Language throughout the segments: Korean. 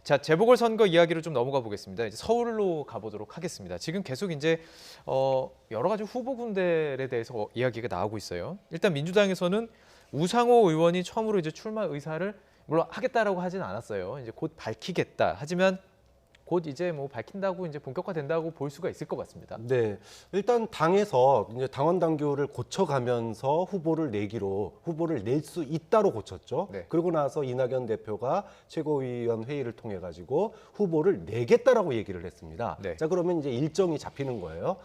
자, 재보궐선거 이야기로 좀 넘어가 보겠습니다. 이제 서울로 가보도록 하겠습니다. 지금 계속 이제 여러 가지 후보군들에 대해서 이야기가 나오고 있어요. 일단 민주당에서는 우상호 의원이 처음으로 이제 출마 의사를 물론 하겠다라고 하진 않았어요. 이제 곧 밝히겠다. 하지만 곧 이제 뭐 밝힌다고 이제 본격화된다고 볼 수가 있을 것 같습니다. 네, 일단 당에서 이제 당원 당규를 고쳐가면서 후보를 낼 수 있다로 고쳤죠. 네. 그러고 나서 이낙연 대표가 최고위원 회의를 통해 가지고 후보를 내겠다라고 얘기를 했습니다. 네. 자, 그러면 이제 일정이 잡히는 거예요.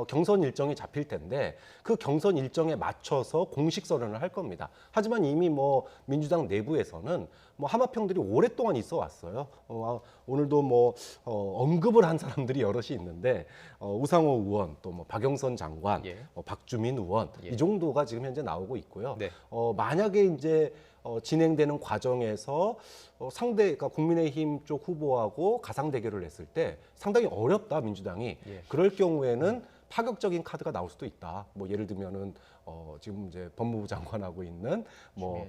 경선 일정이 잡힐 텐데 그 경선 일정에 맞춰서 공식 선언을 할 겁니다. 하지만 이미 뭐 민주당 내부에서는 뭐 하마평들이 오랫동안 있어 왔어요. 오늘도 뭐 언급을 한 사람들이 여럿이 있는데 우상호 의원, 또 뭐 박영선 장관, 예. 박주민 의원 예. 이 정도가 지금 현재 나오고 있고요. 네. 만약에 이제 진행되는 과정에서 그러니까 국민의힘 쪽 후보하고 가상 대결을 했을 때 상당히 어렵다 민주당이. 예. 그럴 경우에는 파격적인 카드가 나올 수도 있다. 뭐 예를 들면은 지금 이제 법무부 장관하고 있는 뭐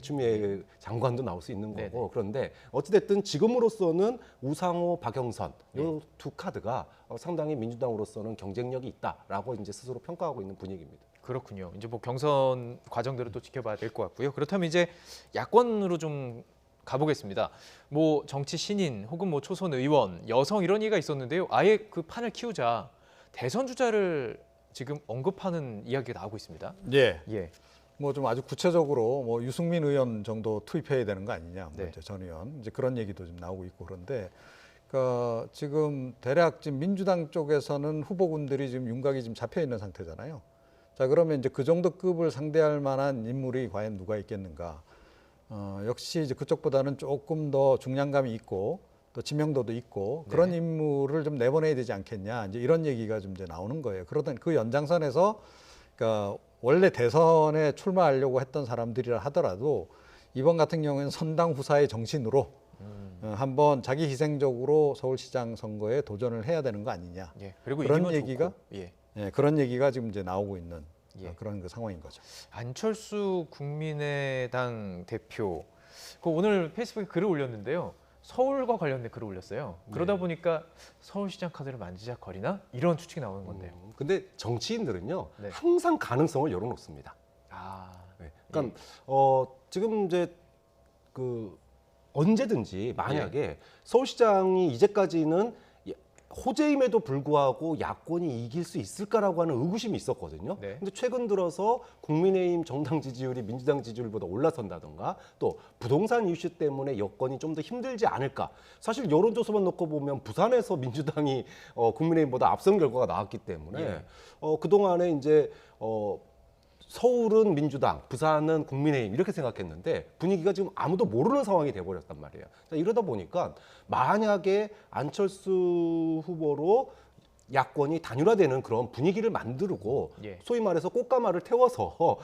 추미애 장관도 나올 수 있는 거고. 네네. 그런데 어찌됐든 지금으로서는 우상호, 박영선 이 두 카드가 상당히 민주당으로서는 경쟁력이 있다라고 이제 스스로 평가하고 있는 분위기입니다. 그렇군요. 이제 뭐 경선 과정들을 또 지켜봐야 될 것 같고요. 그렇다면 이제 야권으로 좀 가보겠습니다. 뭐 정치 신인 혹은 뭐 초선 의원, 여성 이런 얘기가 있었는데요. 아예 그 판을 키우자 대선 주자를 지금 언급하는 이야기가 나오고 있습니다. 예. 예. 뭐 좀 아주 구체적으로 뭐 유승민 의원 정도 투입해야 되는 거 아니냐, 네. 이제 전 의원 이제 그런 얘기도 좀 나오고 있고 그런데, 그러니까 지금 대략 지금 민주당 쪽에서는 후보군들이 지금 윤곽이 지금 잡혀 있는 상태잖아요. 자, 그러면 이제 그 정도 급을 상대할 만한 인물이 과연 누가 있겠는가? 역시 이제 그쪽보다는 조금 더 중량감이 있고 또 지명도도 있고 그런 네. 인물을 좀 내보내야 되지 않겠냐, 이제 이런 얘기가 좀 이제 나오는 거예요. 그러던 그 연장선에서, 그러니까 원래 대선에 출마하려고 했던 사람들이라 하더라도 이번 같은 경우에는 선당 후사의 정신으로 한번 자기 희생적으로 서울시장 선거에 도전을 해야 되는 거 아니냐. 예. 그리고 그런 이기면 얘기가 좋고. 예. 예, 그런 얘기가 지금 이제 나오고 있는 예. 그런 그 상황인 거죠. 안철수 국민의당 대표 그 오늘 페이스북에 글을 올렸는데요. 서울과 관련된 글을 올렸어요. 그러다 보니까 서울시장 카드를 만지작거리나 이런 추측이 나오는 건데요. 근데 정치인들은요 네. 항상 가능성을 열어놓습니다. 아, 네. 그러니까 지금 이제 그 언제든지 만약에 서울시장이 이제까지는 호재임에도 불구하고 야권이 이길 수 있을까라고 하는 의구심이 있었거든요. 네. 근데 최근 들어서 국민의힘 정당 지지율이 민주당 지지율보다 올라선다던가 또 부동산 이슈 때문에 여건이 좀 더 힘들지 않을까. 사실 여론조사만 놓고 보면 부산에서 민주당이 국민의힘보다 앞선 결과가 나왔기 때문에 예. 그동안에 이제 서울은 민주당, 부산은 국민의힘 이렇게 생각했는데 분위기가 지금 아무도 모르는 상황이 돼버렸단 말이에요. 자, 이러다 보니까 만약에 안철수 후보로 야권이 단일화되는 그런 분위기를 만들고 예. 소위 말해서 꽃가마를 태워서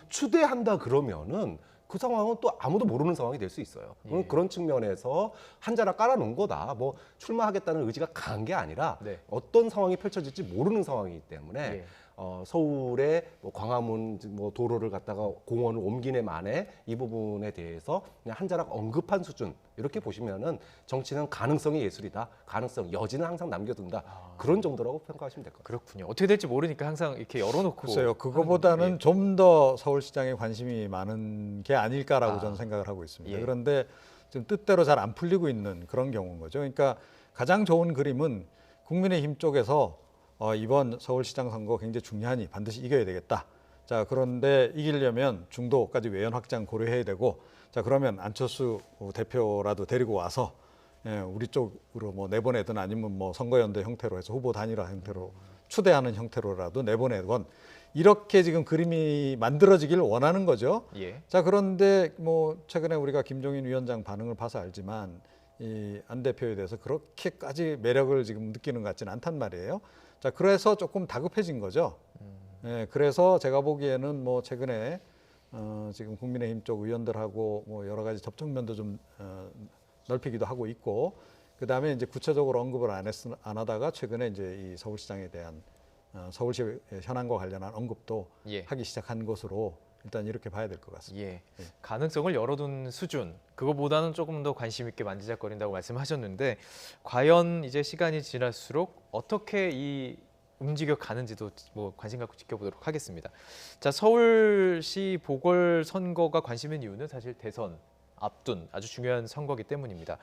추대한다 그러면은 그 상황은 또 아무도 모르는 상황이 될 수 있어요. 예. 그런 측면에서 한 자락 깔아놓은 거다. 뭐 출마하겠다는 의지가 강한 게 아니라 네. 어떤 상황이 펼쳐질지 모르는 상황이기 때문에 예. 서울의 뭐 광화문 뭐 도로를 갖다가 공원을 옮기네 만에 이 부분에 대해서 그냥 한 자락 언급한 수준 이렇게 보시면은 정치는 가능성이 예술이다. 가능성 여지는 항상 남겨둔다. 그런 정도라고 평가하시면 될 것 같아요. 그렇군요. 어떻게 될지 모르니까 항상 이렇게 열어놓고. 글쎄요, 하는 그거보다는 건데. 좀 더 서울시장에 관심이 많은 게 아닐까라고 저는 생각을 하고 있습니다. 예. 그런데 지금 뜻대로 잘 안 풀리고 있는 그런 경우인 거죠. 그러니까 가장 좋은 그림은 국민의힘 쪽에서 이번 서울시장 선거 굉장히 중요하니 반드시 이겨야 되겠다. 자, 그런데 이기려면 중도까지 외연 확장 고려해야 되고, 자, 그러면 안철수 대표라도 데리고 와서 우리 쪽으로 뭐 내보내든 아니면 뭐 선거연대 형태로 해서 후보 단일화 형태로 추대하는 형태로라도 내보내건, 이렇게 지금 그림이 만들어지길 원하는 거죠. 예. 자, 그런데 뭐 최근에 우리가 김종인 위원장 반응을 봐서 알지만 이 안 대표에 대해서 그렇게까지 매력을 지금 느끼는 것 같지는 않단 말이에요. 자, 그래서 조금 다급해진 거죠. 그래서 제가 보기에는 뭐 최근에 지금 국민의힘 쪽 의원들하고 뭐 여러 가지 접촉면도 좀 넓히기도 하고 있고, 그 다음에 이제 구체적으로 언급을 안 하다가 최근에 이제 이 서울시장에 대한 서울시 현안과 관련한 언급도 예. 하기 시작한 것으로 일단 이렇게 봐야 될 것 같습니다. 예, 가능성을 열어둔 수준, 그거보다는 조금 더 관심 있게 만지작거린다고 말씀하셨는데 과연 이제 시간이 지날수록 어떻게 이 움직여 가는지도 뭐 관심 갖고 지켜보도록 하겠습니다. 자, 서울시 보궐선거가 관심인 이유는 사실 대선 앞둔 아주 중요한 선거기 때문입니다.